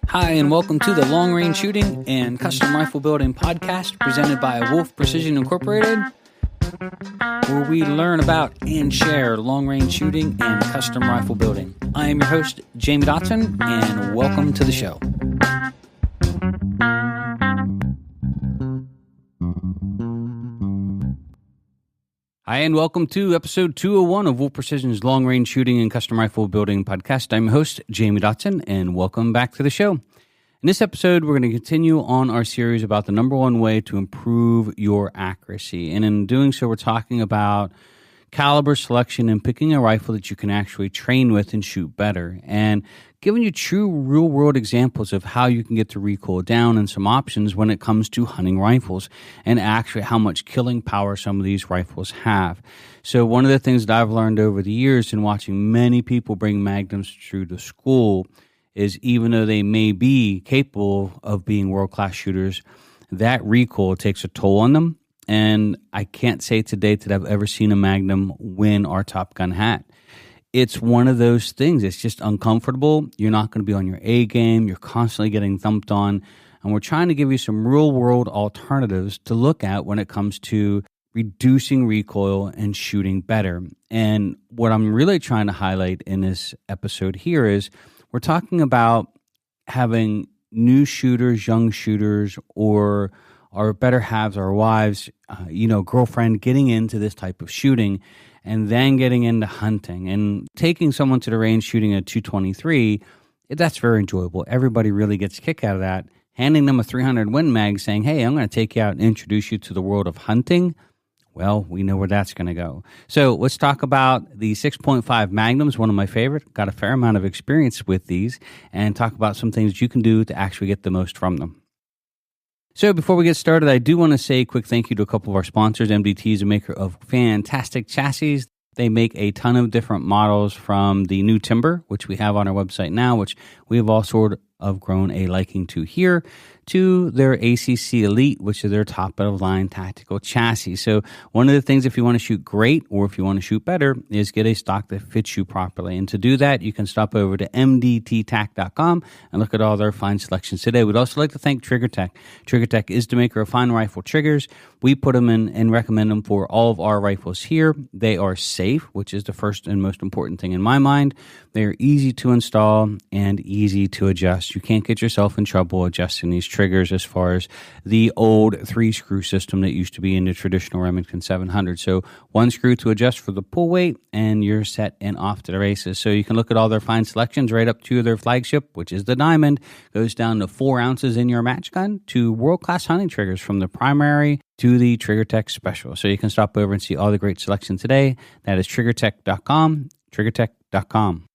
Hi, and welcome to the Long Range Shooting and Custom Rifle Building podcast presented by Wolf Precision Incorporated, where we learn about and share long range shooting and custom rifle building. I am your host, Jamie Dotson, and welcome to the show. Hi, and welcome to episode 201 of Wolf Precision's Long Range Shooting and Custom Rifle Building podcast. I'm your host, Jamie Dotson, and welcome back to the show. In this episode, we're going to continue on our series about the number one way to improve your accuracy. And in doing so, we're talking about caliber selection and picking a rifle that you can actually train with and shoot better, and giving you true real-world examples of how you can get the recoil down and some options when it comes to hunting rifles and actually how much killing power some of these rifles have. So one of the things that I've learned over the years in watching many people bring Magnums through the school is even though they may be capable of being world-class shooters, that recoil takes a toll on them. And I can't say to date that I've ever seen a Magnum win our Top Gun hat. It's one of those things. It's just uncomfortable. You're not going to be on your A game. You're constantly getting thumped on. And we're trying to give you some real-world alternatives to look at when it comes to reducing recoil and shooting better. And what I'm really trying to highlight in this episode here is we're talking about having new shooters, young shooters, or our better halves, our wives, girlfriend, getting into this type of shooting and then getting into hunting and taking someone to the range shooting a 223. That's very enjoyable. Everybody really gets a kick out of that. Handing them a 300 Win Mag saying, hey, I'm going to take you out and introduce you to the world of hunting. Well, we know where that's going to go. So let's talk about the 6.5 Magnums, one of my favorite. Got a fair amount of experience with these, and talk about some things you can do to actually get the most from them. So before we get started, I do want to say a quick thank you to a couple of our sponsors. MDT is a maker of fantastic chassis. They make a ton of different models from the new Timber, which we have on our website now, which we have all sort of grown a liking to here, to their ACC Elite, which is their top-of-the-line tactical chassis. So one of the things, if you want to shoot great or if you want to shoot better, is get a stock that fits you properly. And to do that, you can stop over to mdttac.com and look at all their fine selections today. We'd also like to thank TriggerTech. TriggerTech is the maker of fine rifle triggers. We put them in and recommend them for all of our rifles here. They are safe, which is the first and most important thing in my mind. They're easy to install and easy to adjust. You can't get yourself in trouble adjusting these triggers as far as the old 3-screw system that used to be in the traditional Remington 700. So one screw to adjust for the pull weight, and you're set and off to the races. So you can look at all their fine selections right up to their flagship, which is the Diamond. Goes down to 4 ounces in your match gun to world-class hunting triggers from the primary to the TriggerTech Special. So you can stop over and see all the great selection today. That is triggertech.com, triggertech.com.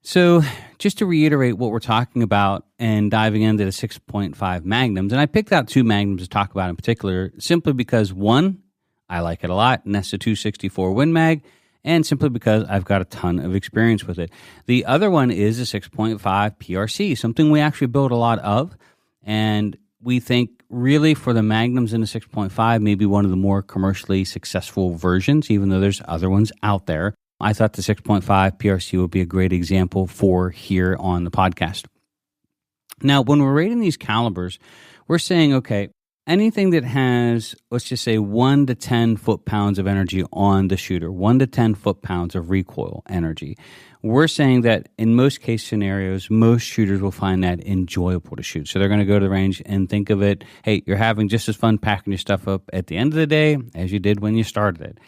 So just to reiterate what we're talking about and diving into the 6.5 Magnums, and I picked out 2 Magnums to talk about in particular simply because, one, I like it a lot, and that's the 264 Win Mag, and simply because I've got a ton of experience with it. The other one is a 6.5 PRC, something we actually build a lot of, and we think really for the Magnums in the 6.5, maybe one of the more commercially successful versions, even though there's other ones out there. I thought the 6.5 PRC would be a great example for here on the podcast. Now, when we're rating these calibers, we're saying, okay, anything that has, let's just say 1 to 10 foot-pounds of energy on the shooter, 1 to 10 foot-pounds of recoil energy, we're saying that in most case scenarios, most shooters will find that enjoyable to shoot. So they're going to go to the range and think of it, hey, you're having just as fun packing your stuff up at the end of the day as you did when you started it.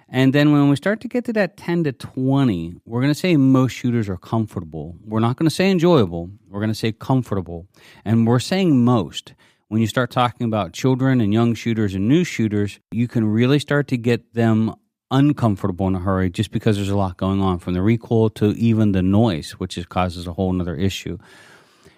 And then when we start to get to that 10 to 20, we're going to say most shooters are comfortable. We're not going to say enjoyable. We're going to say comfortable. And we're saying most. When you start talking about children and young shooters and new shooters, you can really start to get them uncomfortable in a hurry just because there's a lot going on, from the recoil to even the noise, which causes a whole other issue.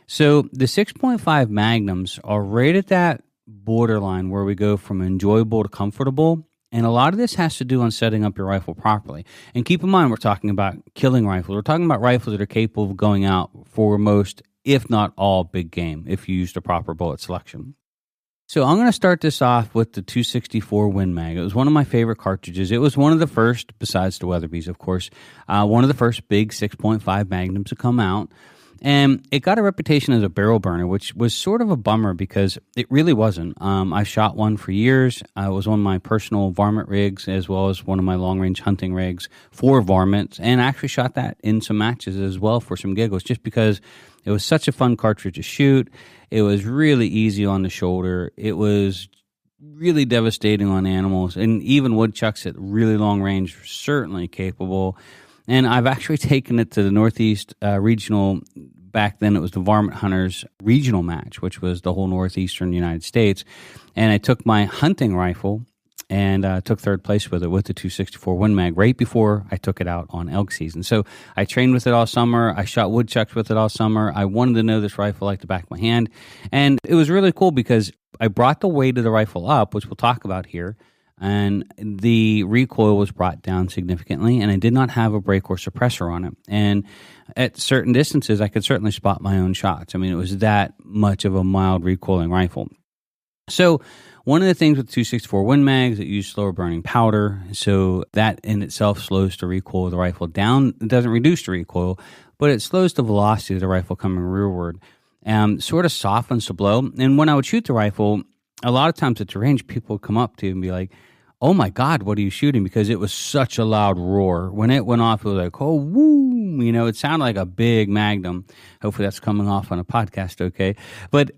So the 6.5 Magnums are right at that borderline where we go from enjoyable to comfortable. And a lot of this has to do on setting up your rifle properly. And keep in mind, we're talking about killing rifles. We're talking about rifles that are capable of going out for most, if not all, big game if you use the proper bullet selection. So I'm going to start this off with the 264 Win Mag. It was one of my favorite cartridges. It was one of the first, besides the Weatherbys, of course, one of the first big 6.5 Magnums to come out. And it got a reputation as a barrel burner, which was sort of a bummer because it really wasn't. I shot one for years. I was on my personal Varmint rigs as well as one of my long-range hunting rigs for Varmint, and I actually shot that in some matches as well for some giggles just because it was such a fun cartridge to shoot. It was really easy on the shoulder. It was really devastating on animals, and even woodchucks at really long range were certainly capable. And I've actually taken it to the Northeast regional. Back then it was the Varmint Hunters regional match, which was the whole northeastern United States. And I took my hunting rifle and took third place with it with the 264 Win Mag right before I took it out on elk season. So I trained with it all summer. I shot woodchucks with it all summer. I wanted to know this rifle like the back of my hand. And it was really cool because I brought the weight of the rifle up, which we'll talk about here, and the recoil was brought down significantly, and I did not have a brake or suppressor on it. And at certain distances, I could certainly spot my own shots. I mean, it was that much of a mild recoiling rifle. So one of the things with 264 Win Mags, it used slower burning powder, so that in itself slows the recoil of the rifle down. It doesn't reduce the recoil, but it slows the velocity of the rifle coming rearward. Sort of softens the blow. And when I would shoot the rifle, a lot of times at the range, people would come up to you and be like, "Oh my God, what are you shooting?" Because it was such a loud roar. When it went off, it was like, "Oh, woo!" It sounded like a big Magnum. Hopefully that's coming off on a podcast, okay?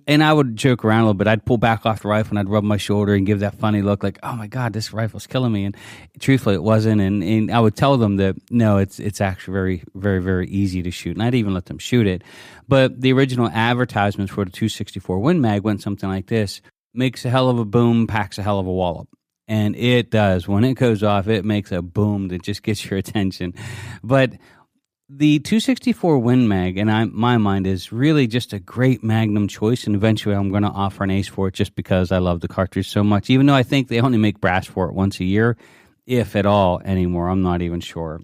And I would joke around a little bit. I'd pull back off the rifle and I'd rub my shoulder and give that funny look like, "Oh my God, this rifle's killing me." And truthfully, it wasn't. And I would tell them that, no, it's actually very, very, very easy to shoot. And I'd even let them shoot it. But the original advertisements for the 264 Win Mag went something like this: makes a hell of a boom, packs a hell of a wallop. And it does. When it goes off, it makes a boom that just gets your attention. But the 264 Win Mag, in my mind, is really just a great Magnum choice. And eventually I'm going to offer an ace for it just because I love the cartridge so much. Even though I think they only make brass for it once a year, if at all anymore. I'm not even sure.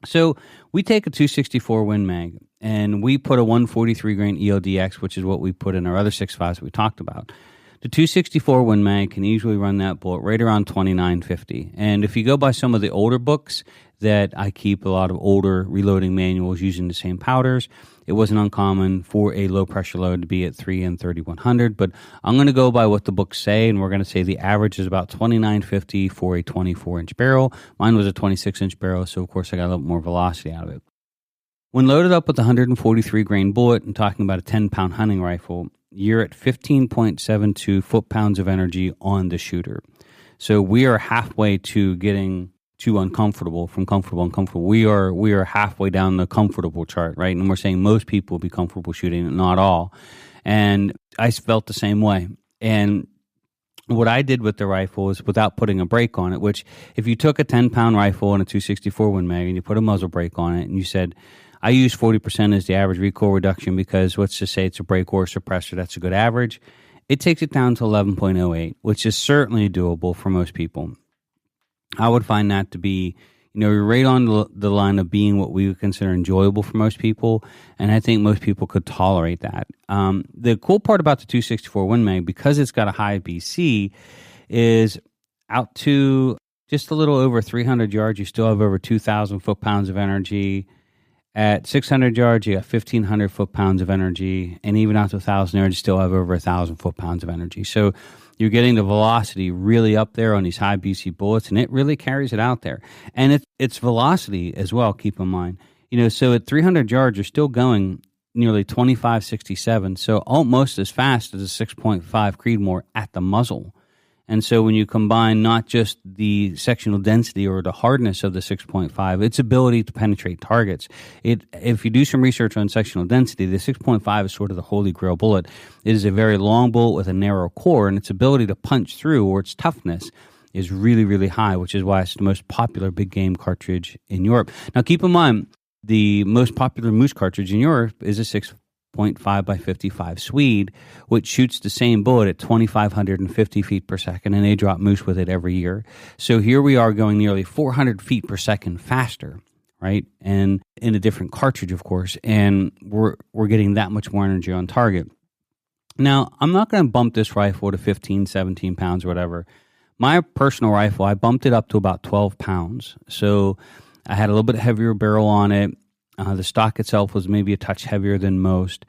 So we take a 264 Win Mag and we put a 143 grain ELDX, which is what we put in our other 6.5s that we talked about. The 264 Win Mag can easily run that bullet right around 29.50. And if you go by some of the older books that I keep, a lot of older reloading manuals using the same powders, it wasn't uncommon for a low pressure load to be at 3 and 3100. But I'm going to go by what the books say, and we're going to say the average is about 29.50 for a 24-inch barrel. Mine was a 26-inch barrel, so of course I got a little more velocity out of it. When loaded up with a 143 grain bullet, and talking about a 10-pound hunting rifle, you're at 15.72 foot-pounds of energy on the shooter. So we are halfway to getting to uncomfortable, from comfortable, uncomfortable. We are halfway down the comfortable chart, right? And we're saying most people will be comfortable shooting, not all. And I felt the same way. And what I did with the rifle is, without putting a brake on it, which if you took a 10-pound rifle and a 264 Win Mag and you put a muzzle brake on it and you said, I use 40% as the average recoil reduction because let's just say it's a brake or a suppressor, that's a good average. It takes it down to 11.08, which is certainly doable for most people. I would find that to be, right on the line of being what we would consider enjoyable for most people, and I think most people could tolerate that. The cool part about the 264 Win Mag, because it's got a high BC, is out to just a little over 300 yards, you still have over 2,000 foot-pounds of energy. At 600 yards, you got 1,500 foot-pounds of energy, and even out to 1,000 yards, you still have over 1,000 foot-pounds of energy. So you're getting the velocity really up there on these high BC bullets, and it really carries it out there. And it's velocity as well, keep in mind. So at 300 yards, you're still going nearly 25.67, so almost as fast as a 6.5 Creedmoor at the muzzle. And so when you combine not just the sectional density or the hardness of the 6.5, its ability to penetrate targets. If you do some research on sectional density, the 6.5 is sort of the holy grail bullet. It is a very long bullet with a narrow core, and its ability to punch through, or its toughness, is really, really high, which is why it's the most popular big game cartridge in Europe. Now, keep in mind, the most popular moose cartridge in Europe is a 6.5 by 55 Swede, which shoots the same bullet at 2,550 feet per second, and they drop moose with it every year. So here we are going nearly 400 feet per second faster, right? And in a different cartridge, of course, and we're getting that much more energy on target. Now, I'm not going to bump this rifle to 15, 17 pounds or whatever. My personal rifle, I bumped it up to about 12 pounds. So I had a little bit heavier barrel on it. The stock itself was maybe a touch heavier than most.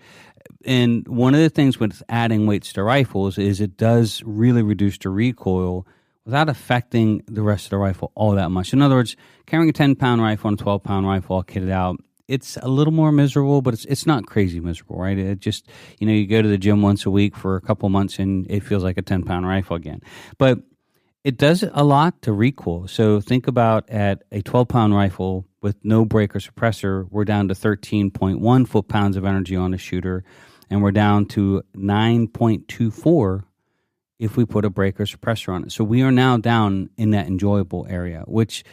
And one of the things with adding weights to rifles is it does really reduce the recoil without affecting the rest of the rifle all that much. In other words, carrying a 10-pound rifle and a 12-pound rifle all kitted out, it's a little more miserable, but it's not crazy miserable, right? It just, you go to the gym once a week for a couple months and it feels like a 10-pound rifle again. But it does a lot to recoil. So think about at a 12-pound rifle with no brake or suppressor, we're down to 13.1 foot-pounds of energy on the shooter, and we're down to 9.24 if we put a brake or suppressor on it. So we are now down in that enjoyable area, which,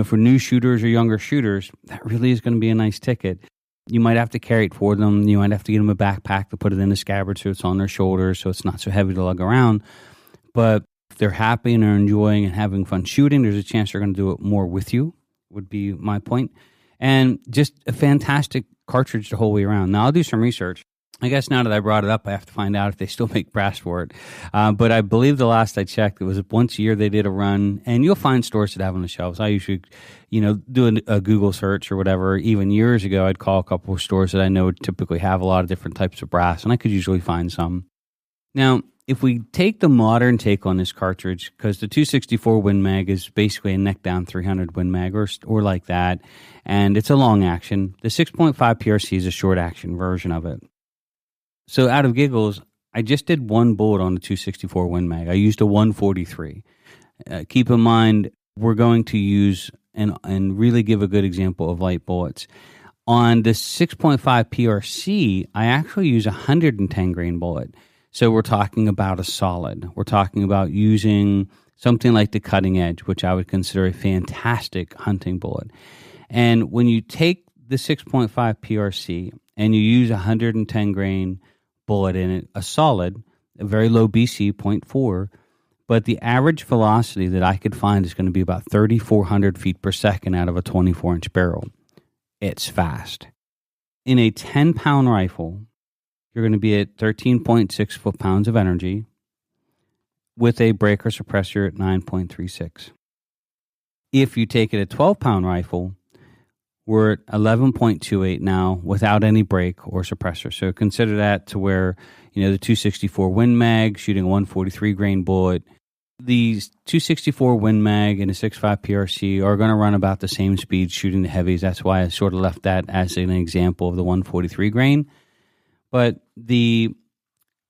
for new shooters or younger shooters, that really is going to be a nice ticket. You might have to carry it for them. You might have to get them a backpack to put it in the scabbard so it's on their shoulders so it's not so heavy to lug around. But if they're happy and are enjoying and having fun shooting, there's a chance they're going to do it more with you, would be my point. And just a fantastic cartridge the whole way around. Now, I'll do some research. I guess now that I brought it up, I have to find out if they still make brass for it. But I believe the last I checked, it was once a year they did a run, and you'll find stores that have on the shelves. I usually, do a Google search or whatever. Even years ago, I'd call a couple of stores that I know typically have a lot of different types of brass, and I could usually find some. Now, if we take the modern take on this cartridge, because the 264 Win Mag is basically a neck down 300 Win Mag or like that, and it's a long action, the 6.5 PRC is a short action version of it. So out of giggles, I just did one bullet on the 264 Win Mag. I used a 143. Keep in mind, we're going to use and really give a good example of light bullets. On the 6.5 PRC, I actually use a 110 grain bullet. So we're talking about a solid. We're talking about using something like the cutting edge, which I would consider a fantastic hunting bullet. And when you take the 6.5 PRC and you use a 110 grain bullet in it, a solid, a very low BC, 0.4, but the average velocity that I could find is going to be about 3,400 feet per second out of a 24-inch barrel. It's fast. In a 10-pound rifle, you're going to be at 13.6 foot-pounds of energy with a brake or suppressor at 9.36. If you take it a 12-pound rifle, we're at 11.28 now without any brake or suppressor. So consider that to where, the 264 Win Mag shooting a 143 grain bullet. These 264 Win Mag and a 6.5 PRC are going to run about the same speed shooting the heavies. That's why I sort of left that as an example of the 143 grain. But the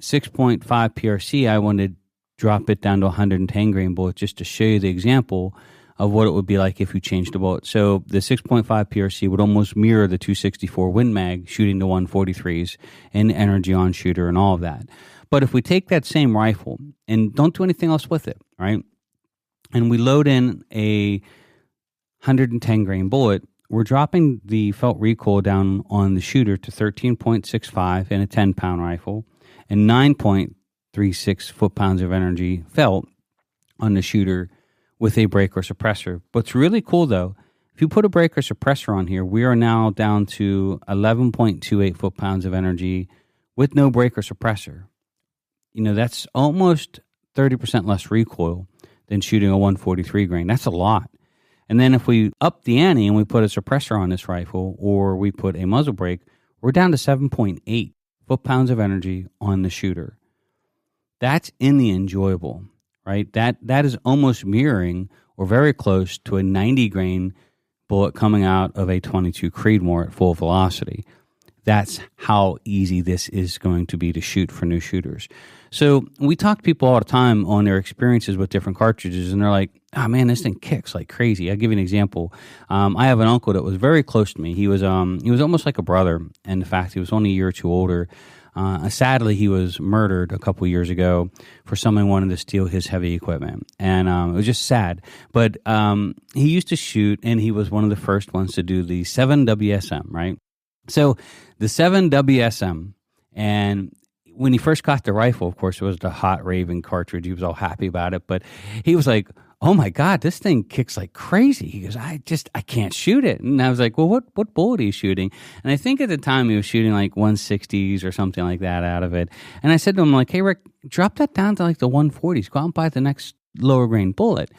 6.5 PRC, I wanted to drop it down to 110 grain bullet just to show you the example of what it would be like if you changed the bullet. So the 6.5 PRC would almost mirror the 264 Win Mag shooting the 143s and energy on shooter and all of that. But if we take that same rifle and don't do anything else with it, right, and we load in a 110 grain bullet, we're dropping the felt recoil down on the shooter to 13.65 in a 10-pound rifle and 9.36 foot-pounds of energy felt on the shooter with a brake or suppressor. What's really cool, though, if you put a brake or suppressor on here, we are now down to 11.28 foot-pounds of energy with no brake or suppressor. That's almost 30% less recoil than shooting a 143 grain. That's a lot. And then if we up the ante and we put a suppressor on this rifle or we put a muzzle brake, we're down to 7.8 foot-pounds of energy on the shooter. That's in the enjoyable, right? That is almost mirroring or very close to a 90 grain bullet coming out of a 22 Creedmoor at full velocity. That's how easy this is going to be to shoot for new shooters. So we talk to people all the time on their experiences with different cartridges, and they're like, "Oh man, this thing kicks like crazy." I'll give you an example. I have an uncle that was very close to me. He was almost like a brother, and in fact, he was only a year or two older. Sadly, he was murdered a couple years ago for someone wanting to steal his heavy equipment, and it was just sad. But he used to shoot, and he was one of the first ones to do the 7 WSM, right? So the 7 WSM, and when he first got the rifle, of course, it was the hot raving cartridge. He was all happy about it, but he was like, "Oh my God, this thing kicks like crazy." He goes, I can't shoot it. And I was like, "Well, what bullet are you shooting?" And I think at the time he was shooting like 160s or something like that out of it. And I said to him, like, "Hey, Rick, drop that down to like the 140s. Go out and buy the next lower grain bullet."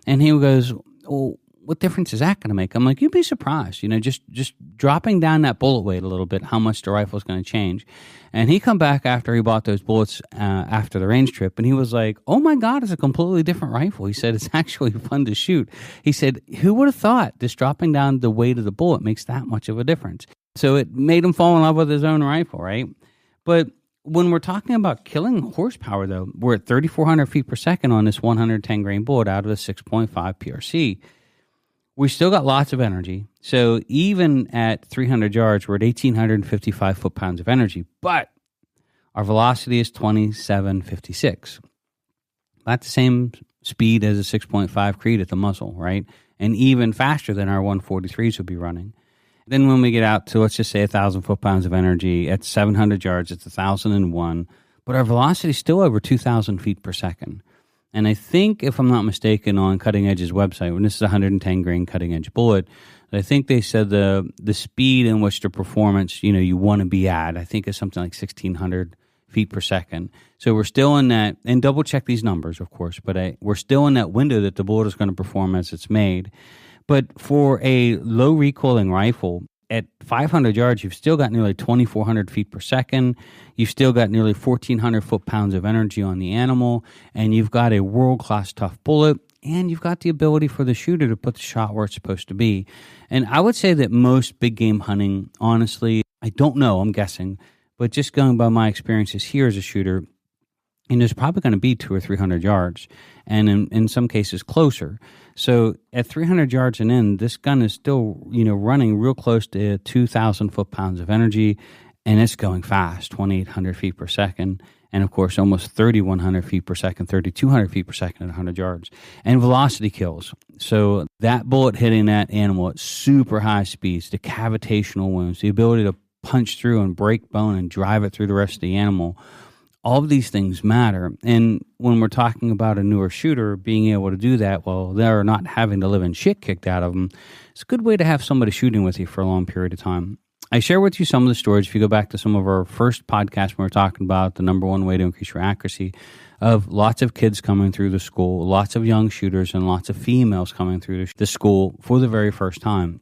And he goes, "Well, what difference is that going to make? I'm like, you'd be surprised, just dropping down that bullet weight a little bit, how much the rifle is going to change. And he come back after he bought those bullets after the range trip, and he was like, oh my God, it's a completely different rifle. He said, it's actually fun to shoot. He said, who would have thought just dropping down the weight of the bullet makes that much of a difference? So it made him fall in love with his own rifle, right? But when we're talking about killing horsepower, though, we're at 3,400 feet per second on this 110 grain bullet out of the 6.5 PRC. We still got lots of energy. So even at 300 yards, we're at 1,855 foot-pounds of energy. But our velocity is 2756. That's the same speed as a 6.5 Creed at the muzzle, right? And even faster than our 143s would be running. Then when we get out to, let's just say, 1,000 foot-pounds of energy, at 700 yards, it's 1,001. But our velocity is still over 2,000 feet per second. And I think, if I'm not mistaken, on Cutting Edge's website, when this is a 110 grain Cutting Edge bullet, I think they said the speed in which the performance, you want to be at, I think is something like 1,600 feet per second. So we're still in that, and double check these numbers, of course, but we're still in that window that the bullet is going to perform as it's made. But for a low recoiling rifle, at 500 yards, you've still got nearly 2,400 feet per second. You've still got nearly 1,400 foot-pounds of energy on the animal, and you've got a world-class tough bullet, and you've got the ability for the shooter to put the shot where it's supposed to be. And I would say that most big game hunting, honestly, I don't know, I'm guessing, but just going by my experiences here as a shooter, and there's probably going to be 200 or 300 yards, and in some cases closer. So at 300 yards and in, this gun is still, running real close to 2,000 foot-pounds of energy, and it's going fast, 2,800 feet per second, and of course almost 3,100 feet per second, 3,200 feet per second at 100 yards. And velocity kills. So that bullet hitting that animal at super high speeds, the cavitational wounds, the ability to punch through and break bone and drive it through the rest of the animal, all of these things matter. And when we're talking about a newer shooter being able to do that while they're not having to live in shit kicked out of them, it's a good way to have somebody shooting with you for a long period of time. I share with you some of the stories. If you go back to some of our first podcasts, when we were talking about the number one way to increase your accuracy, of lots of kids coming through the school, lots of young shooters, and lots of females coming through the school for the very first time.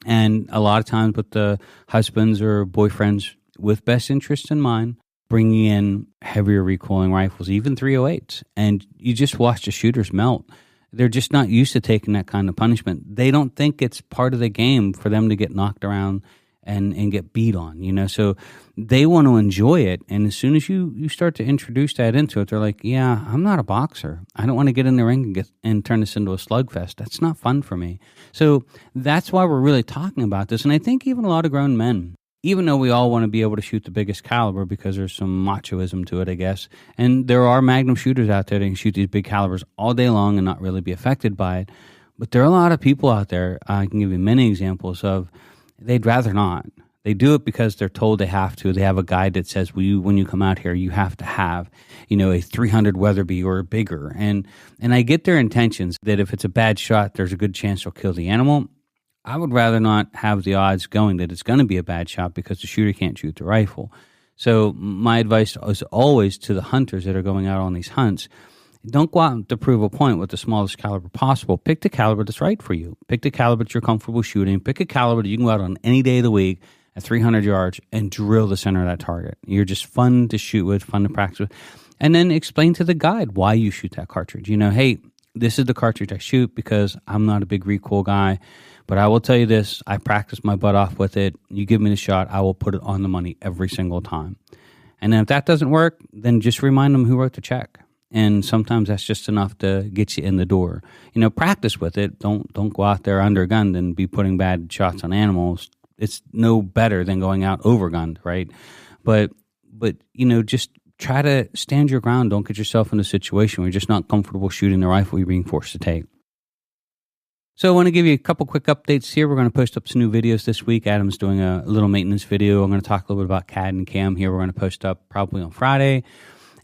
And a lot of times with the husbands or boyfriends with best interests in mind, bringing in heavier recoiling rifles, even 308s, and you just watch the shooters melt. They're just not used to taking that kind of punishment. They don't think it's part of the game for them to get knocked around and get beat on, so they want to enjoy it. And as soon as you start to introduce that into it, they're like, yeah, I'm not a boxer. I don't want to get in the ring and turn this into a slugfest. That's not fun for me. So that's why we're really talking about this. And I think even a lot of grown men, even though we all want to be able to shoot the biggest caliber because there's some machoism to it, I guess, and there are Magnum shooters out there that can shoot these big calibers all day long and not really be affected by it, but there are a lot of people out there, I can give you many examples of, they'd rather not. They do it because they're told they have to. They have a guide that says, when you come out here, you have to have, a 300 Weatherby or bigger. And I get their intentions that if it's a bad shot, there's a good chance they'll kill the animal. I would rather not have the odds going that it's going to be a bad shot because the shooter can't shoot the rifle. So my advice is always to the hunters that are going out on these hunts, don't go out to prove a point with the smallest caliber possible. Pick the caliber that's right for you. Pick the caliber that you're comfortable shooting. Pick a caliber that you can go out on any day of the week at 300 yards and drill the center of that target. You're just fun to shoot with, fun to practice with. And then explain to the guide why you shoot that cartridge. Hey, this is the cartridge I shoot because I'm not a big recoil guy. But I will tell you this, I practice my butt off with it. You give me the shot, I will put it on the money every single time. And then if that doesn't work, then just remind them who wrote the check. And sometimes that's just enough to get you in the door. Practice with it. Don't go out there undergunned and be putting bad shots on animals. It's no better than going out overgunned, right? But just try to stand your ground. Don't get yourself in a situation where you're just not comfortable shooting the rifle you're being forced to take. So I want to give you a couple quick updates here. We're going to post up some new videos this week. Adam's doing a little maintenance video. I'm going to talk a little bit about CAD and CAM here. We're going to post up probably on Friday.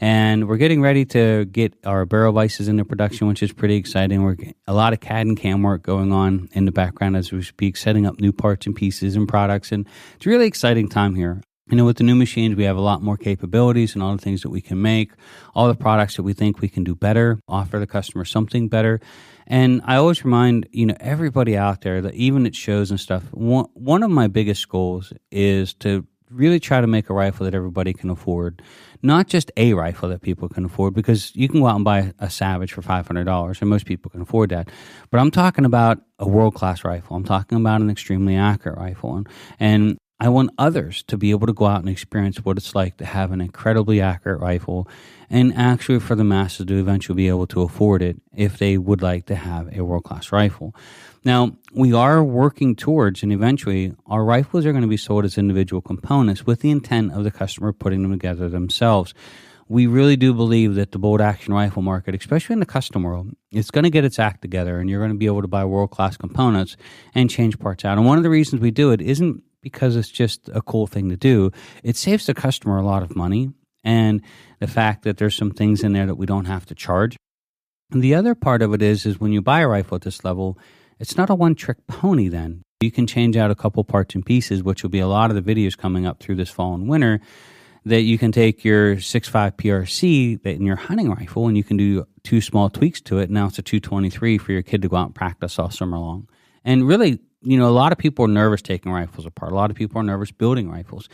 And we're getting ready to get our barrel vices into production, which is pretty exciting. We're getting a lot of CAD and CAM work going on in the background as we speak, setting up new parts and pieces and products. And it's a really exciting time here. With the new machines, we have a lot more capabilities and all the things that we can make, all the products that we think we can do better, offer the customer something better. And I always remind, everybody out there that even at shows and stuff, one of my biggest goals is to really try to make a rifle that everybody can afford. Not just a rifle that people can afford, because you can go out and buy a Savage for $500, and most people can afford that. But I'm talking about a world-class rifle. I'm talking about an extremely accurate rifle. And I want others to be able to go out and experience what it's like to have an incredibly accurate rifle, and actually for the masses to eventually be able to afford it if they would like to have a world-class rifle. Now, we are working towards, and eventually our rifles are going to be sold as individual components with the intent of the customer putting them together themselves. We really do believe that the bolt action rifle market, especially in the custom world, it's going to get its act together, and you're going to be able to buy world-class components and change parts out. And one of the reasons we do it isn't because it's just a cool thing to do. It saves the customer a lot of money, and the fact that there's some things in there that we don't have to charge. And the other part of it is when you buy a rifle at this level, it's not a one-trick pony then. You can change out a couple parts and pieces, which will be a lot of the videos coming up through this fall and winter, that you can take your 6.5 PRC in your hunting rifle and you can do 2 small tweaks to it. Now it's a 223 for your kid to go out and practice all summer long. And really, a lot of people are nervous taking rifles apart. A lot of people are nervous building rifles.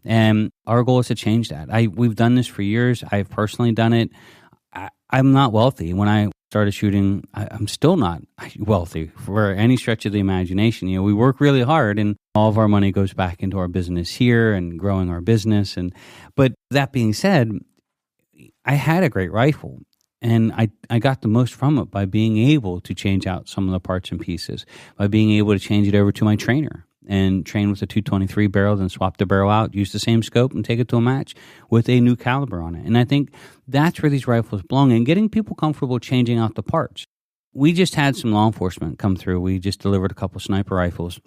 And our goal is to change that. We've done this for years. I've personally done it. I'm not wealthy. When I started shooting, I'm still not wealthy for any stretch of the imagination. We work really hard, and all of our money goes back into our business here and growing our business. But that being said, I had a great rifle. And I got the most from it by being able to change out some of the parts and pieces, by being able to change it over to my trainer and train with a 223 barrel, then swap the barrel out, use the same scope, and take it to a match with a new caliber on it. And I think that's where these rifles belong, and getting people comfortable changing out the parts. We just had some law enforcement come through. We just delivered a couple sniper rifles.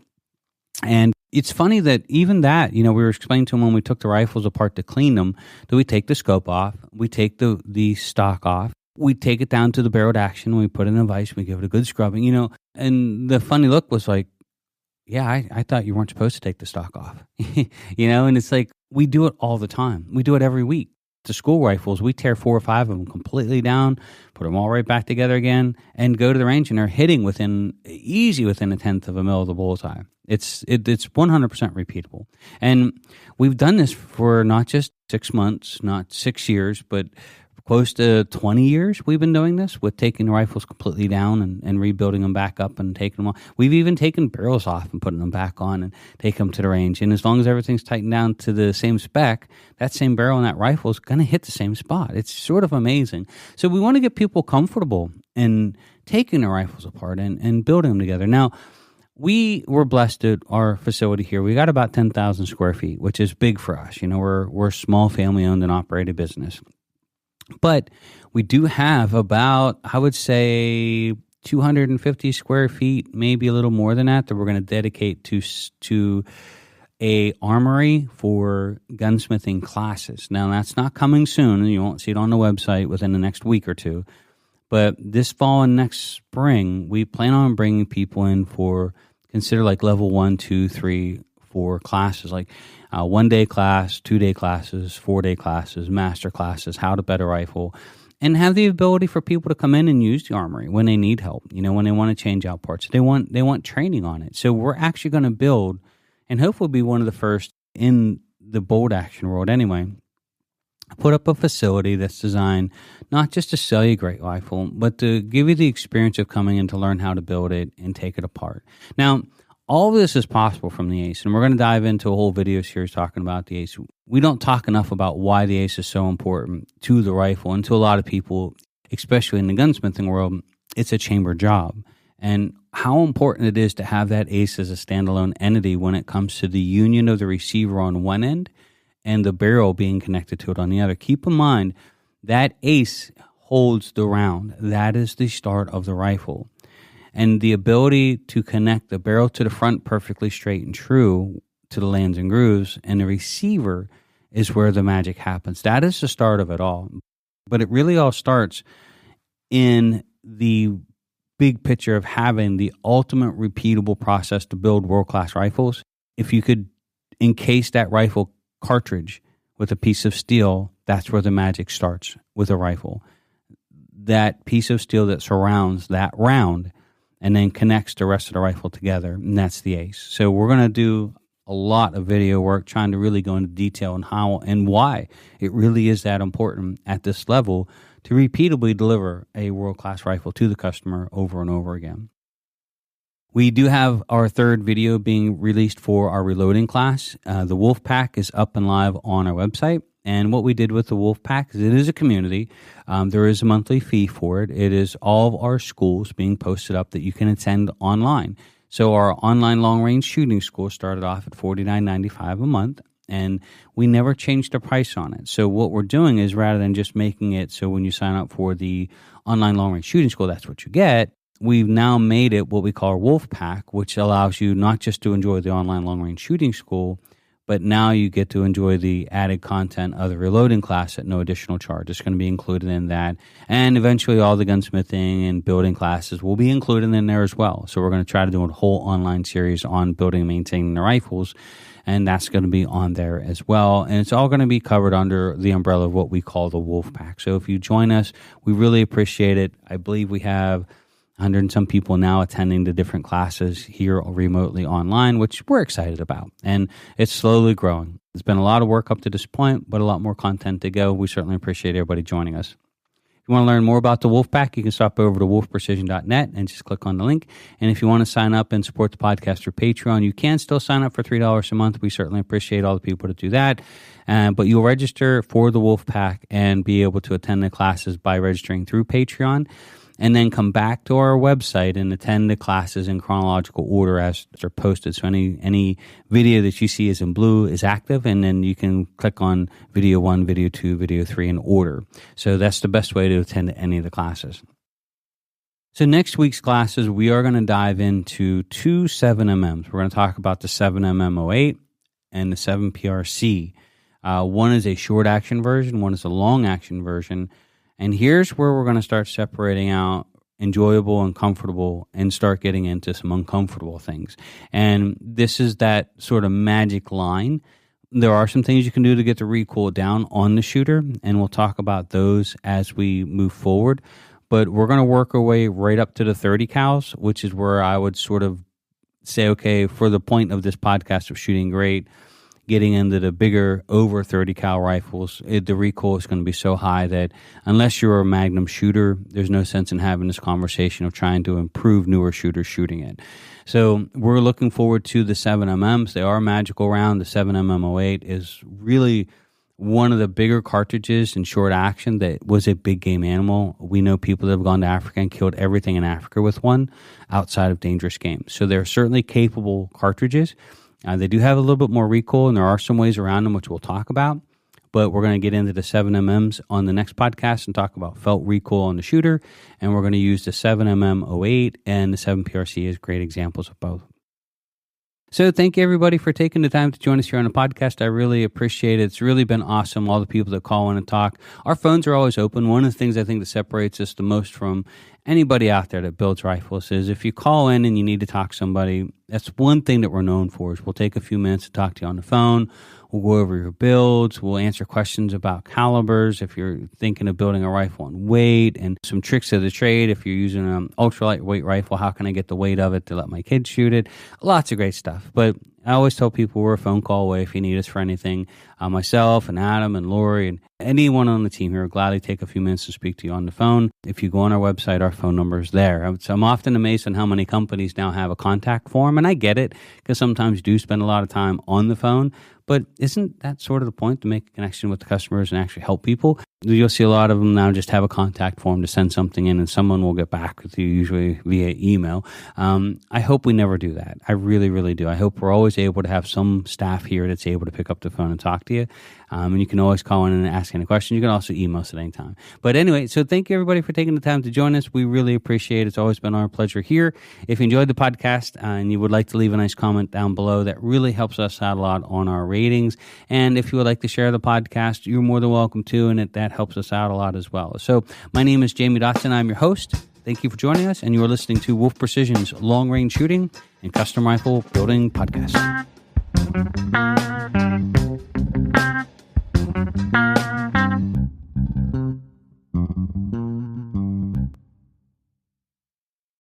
And it's funny that even that, we were explaining to them when we took the rifles apart to clean them, that we take the scope off, we take the stock off, we take it down to the barreled action, we put it in a vise, we give it a good scrubbing, and the funny look was like, yeah, I thought you weren't supposed to take the stock off, and it's like, we do it all the time. We do it every week. The school rifles, we tear 4 or 5 of them completely down, put them all right back together again, and go to the range, and they're hitting within a tenth of a mil of the bullseye. It's 100% repeatable. And we've done this for not just 6 months, not 6 years, but close to 20 years we've been doing this, with taking the rifles completely down and rebuilding them back up and taking them off. We've even taken barrels off and putting them back on and take them to the range. And as long as everything's tightened down to the same spec, that same barrel and that rifle is going to hit the same spot. It's sort of amazing. So we want to get people comfortable in taking the rifles apart and building them together. Now, we were blessed at our facility here. We got about 10,000 square feet, which is big for us. We're a small family-owned and operated business. But we do have about, I would say, 250 square feet, maybe a little more than that we're going to dedicate to a armory for gunsmithing classes. Now, that's not coming soon, and you won't see it on the website within the next week or two. But this fall and next spring, we plan on bringing people in for, consider like level 1, 2, 3, 4 classes, like 1-day class, 2-day classes, 4-day classes, master classes, how to bet a rifle, and have the ability for people to come in and use the armory when they need help, when they want to change out parts. They want training on it. So we're actually going to build, and hopefully be one of the first in the bolt action world anyway, put up a facility that's designed not just to sell you a great rifle, but to give you the experience of coming in to learn how to build it and take it apart. Now, all of this is possible from the ACE, and we're going to dive into a whole video series talking about the ACE. We don't talk enough about why the ACE is so important to the rifle, and to a lot of people, especially in the gunsmithing world, it's a chamber job. And how important it is to have that ACE as a standalone entity when it comes to the union of the receiver on one end and the barrel being connected to it on the other. Keep in mind, that ACE holds the round. That is the start of the rifle. And the ability to connect the barrel to the front perfectly straight and true to the lands and grooves, and the receiver is where the magic happens. That is the start of it all. But it really all starts in the big picture of having the ultimate repeatable process to build world-class rifles. If you could encase that rifle cartridge with a piece of steel, that's where the magic starts with a rifle. That piece of steel that surrounds that round and then connects the rest of the rifle together, and that's the ace. So we're going to do a lot of video work trying to really go into detail on how and why it really is that important at this level to repeatably deliver a world-class rifle to the customer over and over again. We do have our third video being released for our reloading class. The Wolf Pack is up and live on our website. And what we did with the Wolf Pack is it is a community. There is a monthly fee for it. It is all of our schools being posted up that you can attend online. So our online long-range shooting school started off at $49.95 a month, and we never changed the price on it. So what we're doing is rather than just making it so when you sign up for the online long-range shooting school, that's what you get, we've now made it what we call our Wolf Pack, which allows you not just to enjoy the online long-range shooting school, but now you get to enjoy the added content of the reloading class at no additional charge. It's going to be included in that. And eventually all the gunsmithing and building classes will be included in there as well. So we're going to try to do a whole online series on building and maintaining the rifles. And that's going to be on there as well. And it's all going to be covered under the umbrella of what we call the Wolf Pack. So if you join us, we really appreciate it. I believe we have 100 and some people now attending the different classes here remotely online, which we're excited about. And it's slowly growing. It's been a lot of work up to this point, but a lot more content to go. We certainly appreciate everybody joining us. If you want to learn more about the Wolf Pack, you can stop over to wolfprecision.net and just click on the link. And if you want to sign up and support the podcast through Patreon, you can still sign up for $3 a month. We certainly appreciate all the people that do that. But you'll register for the Wolf Pack and be able to attend the classes by registering through Patreon, and then come back to our website and attend the classes in chronological order as they're posted. So any video that you see is in blue is active, and then you can click on video 1, video 2, video 3 in order. So that's the best way to attend any of the classes. So next week's classes, we are going to dive into two 7MMs. We're going to talk about the 7mm08 and the 7PRC. One is a short action version, one is a long action version. And here's where we're going to start separating out enjoyable and comfortable and start getting into some uncomfortable things. And this is that sort of magic line. There are some things you can do to get the recoil down on the shooter, and we'll talk about those as we move forward. But we're going to work our way right up to the 30 cals, which is where I would sort of say, okay, for the point of this podcast of shooting great, getting into the bigger over 30 cal rifles, the recoil is going to be so high that unless you're a Magnum shooter, there's no sense in having this conversation of trying to improve newer shooters shooting it. So we're looking forward to the 7MMs. They are a magical round. The 7mm08 is really one of the bigger cartridges in short action that was a big game animal. We know people that have gone to Africa and killed everything in Africa with one outside of dangerous games. So they're certainly capable cartridges. They do have a little bit more recoil, and there are some ways around them, which we'll talk about. But we're going to get into the 7MMs on the next podcast and talk about felt recoil on the shooter. And we're going to use the 7mm08 and the 7PRC as great examples of both. So thank you, everybody, for taking the time to join us here on the podcast. I really appreciate it. It's really been awesome, all the people that call in and talk. Our phones are always open. One of the things I think that separates us the most from anybody out there that builds rifles is if you call in and you need to talk to somebody, that's one thing that we're known for is we'll take a few minutes to talk to you on the phone. We'll go over your builds. We'll answer questions about calibers if you're thinking of building a rifle on weight, and some tricks of the trade. If you're using an ultra lightweight rifle, how can I get the weight of it to let my kids shoot it? Lots of great stuff. But I always tell people we're a phone call away if you need us for anything. Myself and Adam and Lori and anyone on the team here will gladly take a few minutes to speak to you on the phone. If you go on our website, our phone number is there. So I'm often amazed on how many companies now have a contact form, and I get it because sometimes you do spend a lot of time on the phone. But isn't that sort of the point, to make a connection with the customers and actually help people? You'll see a lot of them now just have a contact form to send something in, and someone will get back with you, usually via email. I hope we never do that. I really, really do. I hope we're always able to have some staff here that's able to pick up the phone and talk to you. And you can always call in and ask any question. You can also email us at any time. But anyway, so thank you, everybody, for taking the time to join us. We really appreciate it. It's always been our pleasure here. If you enjoyed the podcast and you would like to leave a nice comment down below, that really helps us out a lot on our ratings. And if you would like to share the podcast, you're more than welcome to, and that helps us out a lot as well. So my name is Jamie Dotson. I'm your host. Thank you for joining us, and you are listening to Wolf Precision's Long Range Shooting and Custom Rifle Building Podcast.